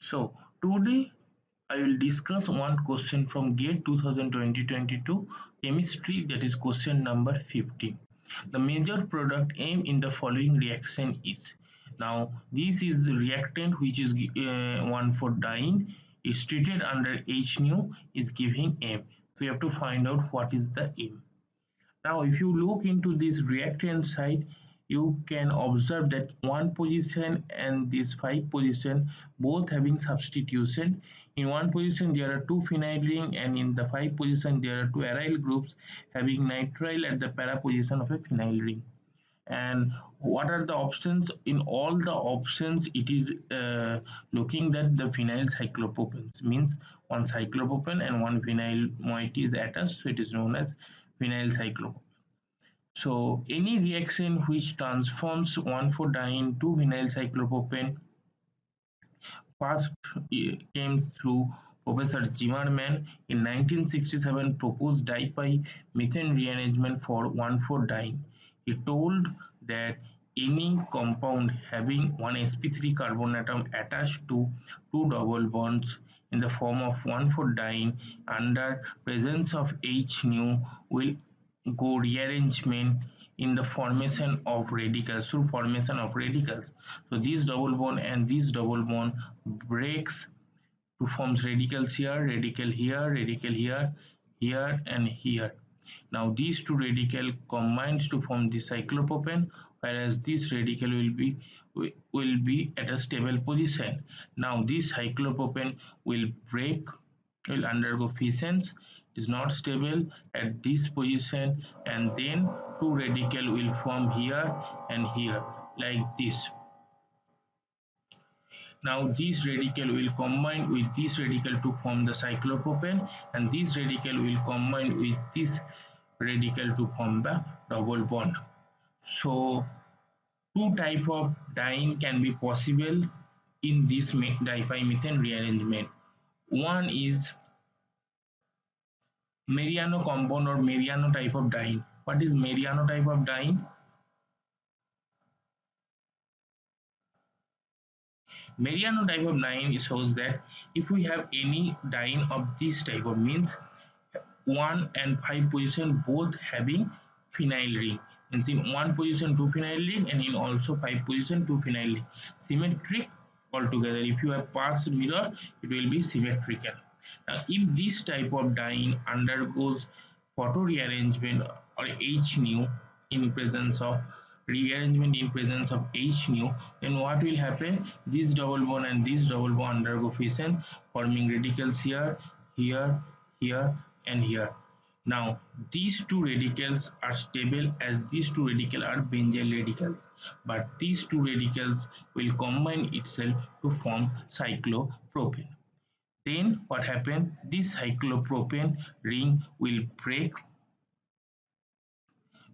So today I will discuss one question from GATE 2020-22 chemistry, that is question number 15. The major product M in the following reaction is. Now this is the reactant which is 1,4-diene is treated under H nu is giving M. So you have to find out what is the M. Now, if you look into this reactant side, you can observe that one position and this 5 position both having substitution. In one position there are two phenyl ring, and in the 5 position there are two aryl groups having nitrile at the para position of a phenyl ring. And what are the options? In all the options it is looking that the phenyl cyclopropanes, means one cyclopropane and one phenyl moiety is attached, so it is known as phenyl cyclopropane. So any reaction which transforms 1,4-diene to vinyl cyclopropane first came through Professor Zimmermann in 1967 proposed dipy-methane rearrangement for 1,4-diene. He told that any compound having one sp3 carbon atom attached to two double bonds in the form of 1,4-diene under presence of H nu will go rearrangement in the formation of radicals, through formation of radicals. So this double bond and this double bond breaks to forms radicals here, radical here, radical here, here and here. Now these two radical combines to form the cyclopropane, whereas this radical will be at a stable position. Now this cyclopropane will break, will undergo fissions, is not stable at this position, and then two radical will form here and here like this. Now this radical will combine with this radical to form the cyclopropane, and this radical will combine with this radical to form the double bond. So two type of diene can be possible in this dipymethane rearrangement. One is Mariano compound or Mariano type of diene. What is Mariano type of diene? Mariano type of diene shows that if we have any diene of this type of, means 1 and 5 position both having phenyl ring, means in one position two phenyl ring and in also 5 position two phenyl ring, symmetric altogether. If you have pass mirror, it will be symmetrical. Now if this type of diene undergoes photo rearrangement or H nu in presence of rearrangement in presence of H nu, then what will happen? This double bond and this double bond undergo fission, forming radicals here, here, here and here. Now these two radicals are stable as these two radicals are benzyl radicals, but these two radicals will combine itself to form cyclopropane. Then what happens? This cyclopropane ring will break.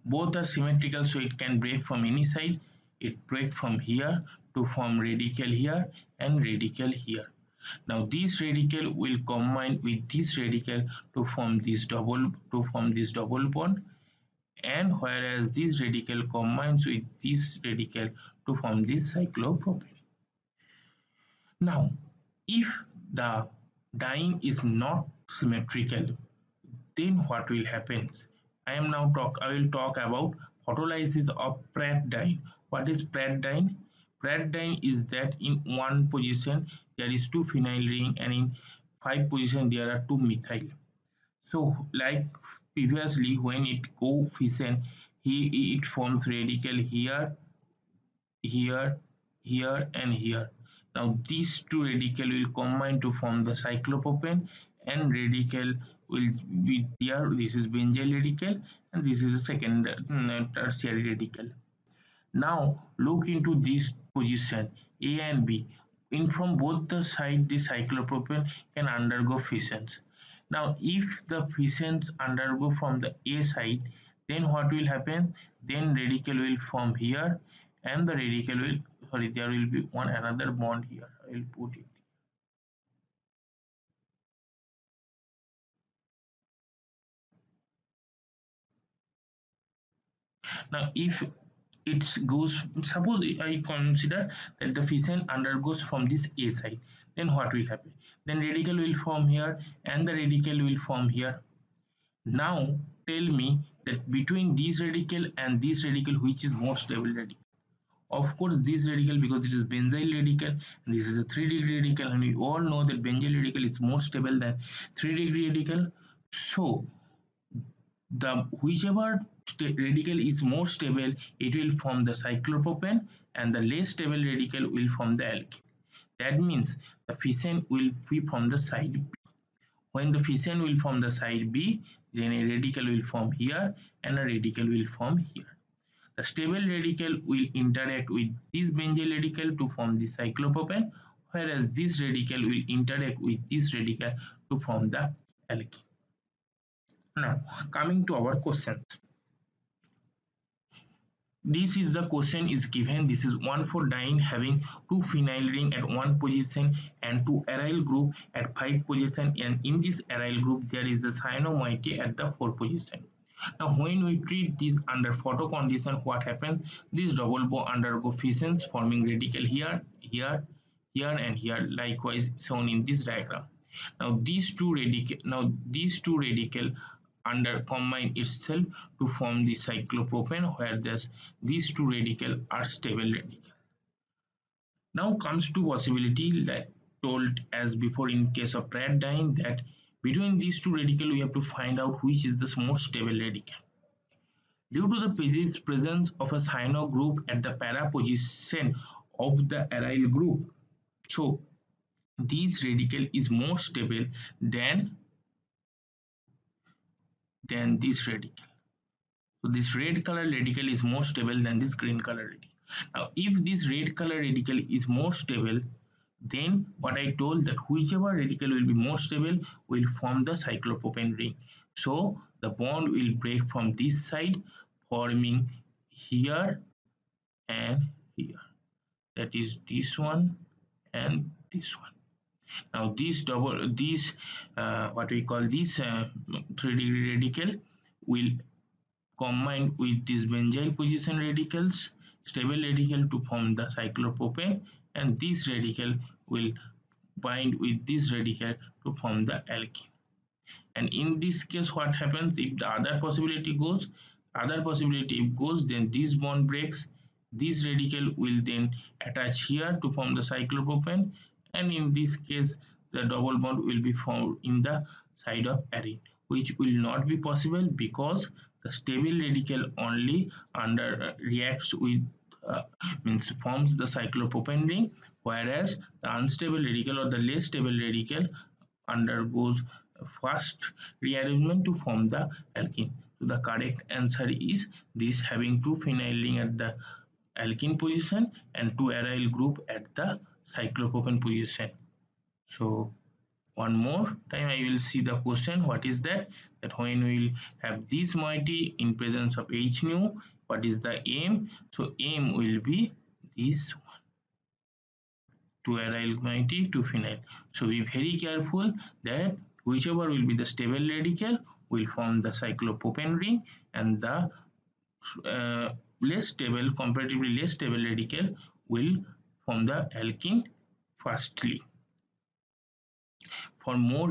Both are symmetrical, so it can break from any side. It breaks from here to form radical here and radical here. Now this radical will combine with this radical to form this double bond, and whereas this radical combines with this radical to form this cyclopropane. Now if the diene is not symmetrical, then what will happen? I will talk about photolysis of Pratt diene. What is Pratt diene? Pratt diene is that in one position there is two phenyl ring and in 5 position there are two methyl. So like previously when it go fission, it forms radical here, here, here and here. Now these two radical will combine to form the cyclopropane, and radical will be here. This is benzyl radical and this is a second tertiary radical. Now look into this position A and B. In from both the sides the cyclopropane can undergo fissions. Now if the fissions undergo from the A side, then what will happen? Then radical will form here and the radical will, sorry, there will be one another bond here. I will put it. Now if it goes, suppose I consider that the fission undergoes from this A side, then what will happen? Then radical will form here and the radical will form here. Now tell me that between this radical and this radical, which is more stable radical? Of course, this radical, because it is benzyl radical and this is a 3-degree radical, and we all know that benzyl radical is more stable than 3-degree radical. So the whichever radical is more stable, it will form the cyclopropane, and the less stable radical will form the alkene. That means the fission will be from the side B. When the fission will form the side B, then a radical will form here and a radical will form here. The stable radical will interact with this benzyl radical to form the cyclopropane, whereas this radical will interact with this radical to form the alkene. Now, coming to our questions. This is the question is given. This is 1,4-diene having 2 phenyl ring at one position and 2 aryl group at 5 position, and in this aryl group there is a cyano moiety at the 4 position. Now when we treat this under photo condition, what happens? This double bond undergo fissions forming radical here, here, here and here, likewise shown in this diagram. Now these two radical under combine itself to form the cyclopropane, where these two radical are stable radical. Now comes to possibility that told as before in case of Pratt diene, that between these two radical we have to find out which is the most stable radical. Due to the presence of a cyano group at the para position of the aryl group, so this radical is more stable than this radical. So this red color radical is more stable than this green color radical. Now if this red color radical is more stable, then what I told, that whichever radical will be more stable will form the cyclopropane ring. So the bond will break from this side, forming here and here. That is this one and this one. Now what we call this 3-degree radical will combine with these benzyl position radicals, stable radical, to form the cyclopropane, and this radical will bind with this radical to form the alkene. And in this case, what happens if the other possibility goes? Then this bond breaks. This radical will then attach here to form the cyclopropane, and in this case, the double bond will be formed in the side of arene, which will not be possible because the stable radical only reacts with means forms the cyclopropane ring, whereas the unstable radical or the less stable radical undergoes first rearrangement to form the alkene. So the correct answer is this, having 2 phenyl ring at the alkene position and 2 aryl group at the cyclopropane position. So one more time I will see the question. What is that? That when we will have this moiety in presence of H nu, what is the M? So M will be this one, 2 aryl moiety, 2 phenyl. So be very careful that whichever will be the stable radical will form the cyclopropane ring, and the comparatively less stable radical will form the alkene firstly. For more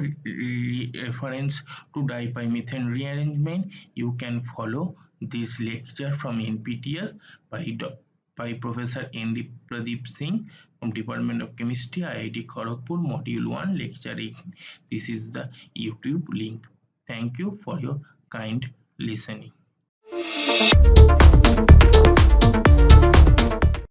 reference to dipyrmethane rearrangement, you can follow this lecture from NPTEL by Professor N. Pradeep Singh from Department of Chemistry, IIT Kharagpur, Module 1, Lecture 8. This is the YouTube link. Thank you for your kind listening.